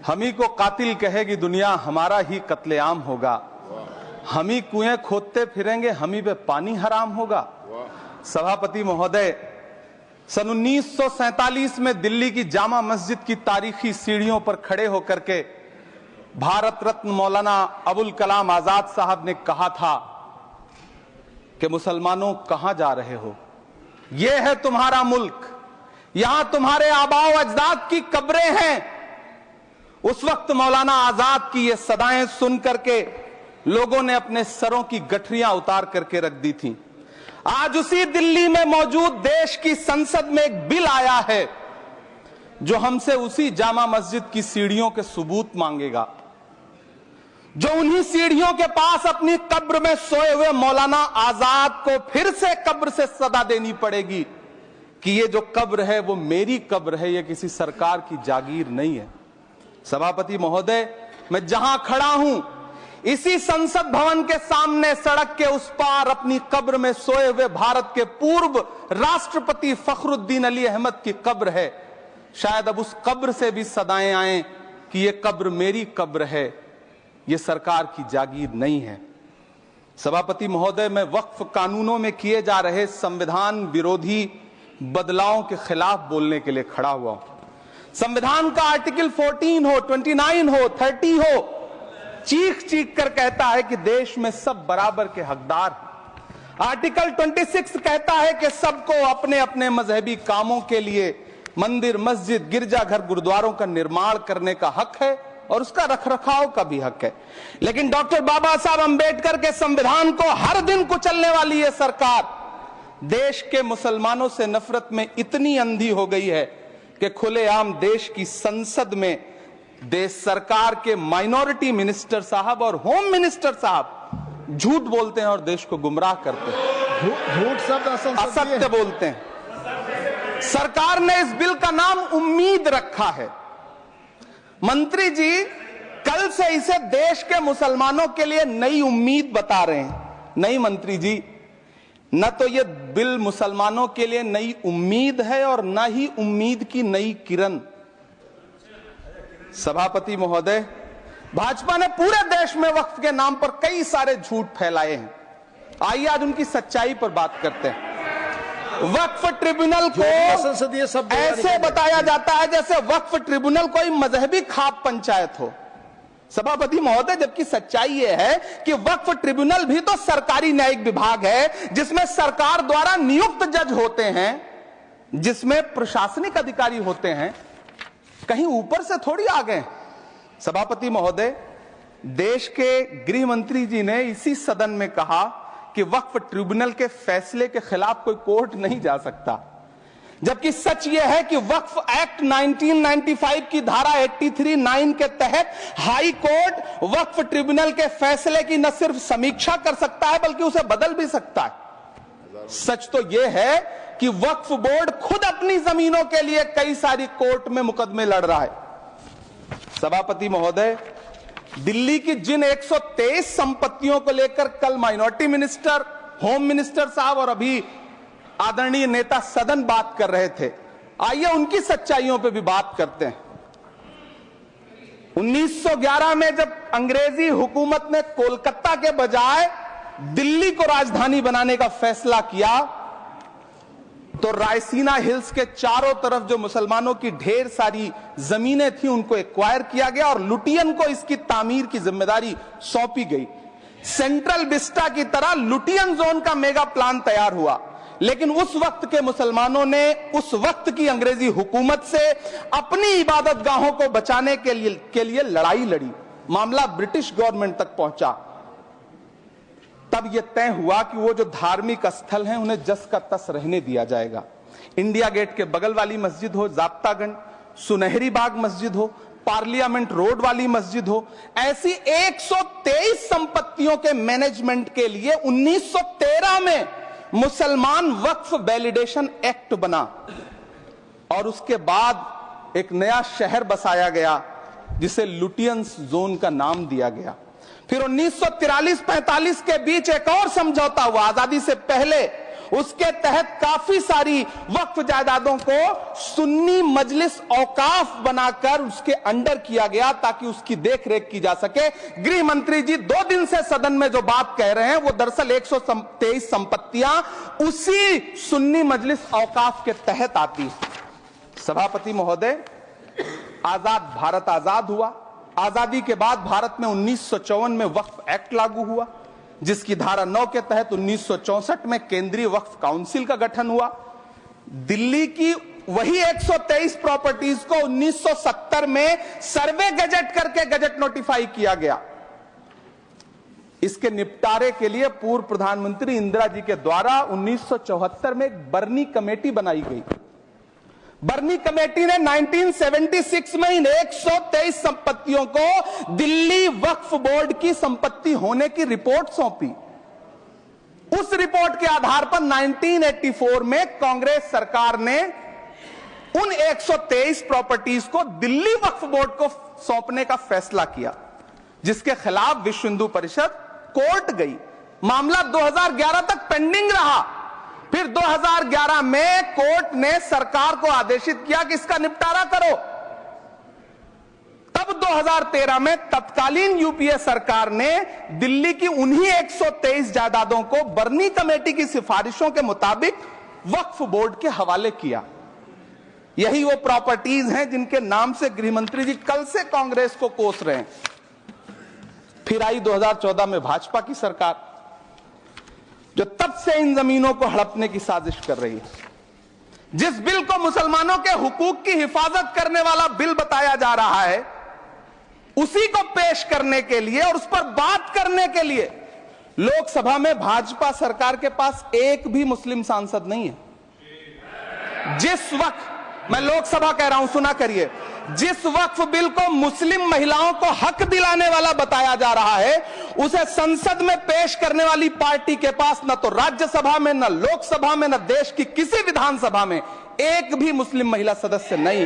हम ही को कातिल कहेगी दुनिया, हमारा ही कत्लेआम होगा। हम ही कुएं खोदते फिरेंगे, हम ही पे पानी हराम होगा। सभापति महोदय, सन 1947 में दिल्ली की जामा मस्जिद की तारीखी सीढ़ियों पर खड़े होकर के भारत रत्न मौलाना अबुल कलाम आजाद साहब ने कहा था कि मुसलमानों कहां जा रहे हो, यह है तुम्हारा मुल्क, यहां तुम्हारे आबाओ अजदाद की कब्रें हैं। उस वक्त मौलाना आजाद की ये सदाएं सुन करके लोगों ने अपने सरों की गठरियां उतार करके रख दी थी। आज उसी दिल्ली में मौजूद देश की संसद में एक बिल आया है जो हमसे उसी जामा मस्जिद की सीढ़ियों के सबूत मांगेगा, जो उन्हीं सीढ़ियों के पास अपनी कब्र में सोए हुए मौलाना आजाद को फिर से कब्र से सदा देनी पड़ेगी कि ये जो कब्र है वो मेरी कब्र है, ये किसी सरकार की जागीर नहीं है। सभापति महोदय, मैं जहां खड़ा हूं इसी संसद भवन के सामने सड़क के उस पार अपनी कब्र में सोए हुए भारत के पूर्व राष्ट्रपति फखरुद्दीन अली अहमद की कब्र है। शायद अब उस कब्र से भी सदाएं आए कि ये कब्र मेरी कब्र है, ये सरकार की जागीर नहीं है। सभापति महोदय, मैं वक्फ कानूनों में किए जा रहे संविधान विरोधी बदलावों के खिलाफ बोलने के लिए खड़ा हुआ हूं। संविधान का आर्टिकल 14 हो, 29 हो, 30 हो, चीख चीख कर कहता है कि देश में सब बराबर के हकदार हैं। आर्टिकल 26 कहता है कि सबको अपने अपने मजहबी कामों के लिए मंदिर, मस्जिद, गिरजाघर, गुरुद्वारों का निर्माण करने का हक है और उसका रखरखाव का भी हक है। लेकिन डॉक्टर बाबा साहब अंबेडकर के संविधान को हर दिन कुचलने वाली ये सरकार देश के मुसलमानों से नफरत में इतनी अंधी हो गई है कि खुलेआम देश की संसद में देश सरकार के माइनॉरिटी मिनिस्टर साहब और होम मिनिस्टर साहब झूठ बोलते हैं और देश को गुमराह करते हैं। झूठ शब्द असत्य बोलते हैं। सरकार ने इस बिल का नाम उम्मीद रखा है। मंत्री जी कल से इसे देश के मुसलमानों के लिए नई उम्मीद बता रहे हैं। नहीं मंत्री जी, न तो यह बिल मुसलमानों के लिए नई उम्मीद है और न ही उम्मीद की नई किरण। सभापति महोदय, भाजपा ने पूरे देश में वक्फ के नाम पर कई सारे झूठ फैलाए हैं। आइए आज उनकी सच्चाई पर बात करते हैं। वक्फ ट्रिब्यूनल को ऐसे बताया जाता है जैसे वक्फ ट्रिब्यूनल कोई मजहबी खाप पंचायत हो। सभापति महोदय, जबकि सच्चाई यह है कि वक्फ ट्रिब्यूनल भी तो सरकारी न्यायिक विभाग है जिसमें सरकार द्वारा नियुक्त जज होते हैं, जिसमें प्रशासनिक अधिकारी होते हैं, कहीं ऊपर से थोड़ी आ गए। सभापति महोदय, देश के गृह मंत्री जी ने इसी सदन में कहा कि वक्फ ट्रिब्यूनल के फैसले के खिलाफ कोई कोर्ट नहीं जा सकता, जबकि सच यह है कि वक्फ एक्ट 1995 की धारा 83(9) के तहत हाई कोर्ट वक्फ ट्रिब्यूनल के फैसले की न सिर्फ समीक्षा कर सकता है बल्कि उसे बदल भी सकता है। सच तो यह है कि वक्फ बोर्ड खुद अपनी जमीनों के लिए कई सारी कोर्ट में मुकदमे लड़ रहा है। सभापति महोदय, दिल्ली की जिन 123 संपत्तियों को लेकर कल माइनॉरिटी मिनिस्टर, होम मिनिस्टर साहब और अभी आदरणीय नेता सदन बात कर रहे थे, आइए उनकी सच्चाइयों पे भी बात करते हैं। 1911 में जब अंग्रेजी हुकूमत ने कोलकाता के बजाय दिल्ली को राजधानी बनाने का फैसला किया तो रायसीना हिल्स के चारों तरफ जो मुसलमानों की ढेर सारी जमीनें थी उनको एक्वायर किया गया और लुटियन को इसकी तामीर की जिम्मेदारी सौंपी गई। सेंट्रल विस्टा की तरह लुटियन जोन का मेगा प्लान तैयार हुआ, लेकिन उस वक्त के मुसलमानों ने उस वक्त की अंग्रेजी हुकूमत से अपनी इबादत गाहों को बचाने के लिए लड़ाई लड़ी। मामला ब्रिटिश गवर्नमेंट तक पहुंचा। तब यह तय हुआ कि वो जो धार्मिक स्थल हैं उन्हें जस का तस रहने दिया जाएगा। इंडिया गेट के बगल वाली मस्जिद हो, जाब्तागंज, सुनहरी बाग मस्जिद हो, पार्लियामेंट रोड वाली मस्जिद हो, ऐसी 123 संपत्तियों के मैनेजमेंट के लिए 1913 में मुसलमान वक्फ वैलिडेशन एक्ट बना और उसके बाद एक नया शहर बसाया गया जिसे लुटियंस जोन का नाम दिया गया। फिर 1943-45 के बीच एक और समझौता हुआ आजादी से पहले उसके तहत काफी सारी वक्फ जायदादों को सुन्नी मजलिस औकाफ बनाकर उसके अंडर किया गया ताकि उसकी देखरेख की जा सके। गृह मंत्री जी 2 दिन से सदन में जो बात कह रहे हैं वो दरअसल 123 संपत्तियां उसी सुन्नी मजलिस औकाफ के तहत आती है। सभापति महोदय, आजाद भारत आजाद हुआ। आजादी के बाद भारत में 1954 में वक्फ एक्ट लागू हुआ, जिसकी धारा 9 के तहत 1964 में केंद्रीय वक्फ काउंसिल का गठन हुआ। दिल्ली की वही 123 प्रॉपर्टीज को 1970 में सर्वे गजट करके गजट नोटिफाई किया गया। इसके निपटारे के लिए पूर्व प्रधानमंत्री इंदिरा जी के द्वारा 1974 में एक बर्नी कमेटी बनाई गई। बर्नी कमेटी ने 1976 में इन 123 संपत्तियों को दिल्ली वक्फ बोर्ड की संपत्ति होने की रिपोर्ट सौंपी। उस रिपोर्ट के आधार पर 1984 में कांग्रेस सरकार ने उन 123 प्रॉपर्टीज को दिल्ली वक्फ बोर्ड को सौंपने का फैसला किया, जिसके खिलाफ विश्व हिंदू परिषद कोर्ट गई। मामला 2011 तक पेंडिंग रहा। फिर 2011 में कोर्ट ने सरकार को आदेशित किया कि इसका निपटारा करो। तब 2013 में तत्कालीन यूपीए सरकार ने दिल्ली की उन्हीं 123 जायदादों को बर्नी कमेटी की सिफारिशों के मुताबिक वक्फ बोर्ड के हवाले किया। यही वो प्रॉपर्टीज हैं जिनके नाम से गृह मंत्री जी कल से कांग्रेस को कोस रहे हैं। फिर आई 2014 में भाजपा की सरकार, जो तब से इन जमीनों को हड़पने की साजिश कर रही है। जिस बिल को मुसलमानों के हुकूक की हिफाजत करने वाला बिल बताया जा रहा है, उसी को पेश करने के लिए और उस पर बात करने के लिए लोकसभा में भाजपा सरकार के पास एक भी मुस्लिम सांसद नहीं है। जिस वक्त, मैं लोकसभा कह रहा हूं, सुना करिए, जिस वक्फ बिल को मुस्लिम महिलाओं को हक दिलाने वाला बताया जा रहा है, उसे संसद में पेश करने वाली पार्टी के पास न तो राज्यसभा में, न लोकसभा में, न देश की किसी विधानसभा में एक भी मुस्लिम महिला सदस्य नहीं।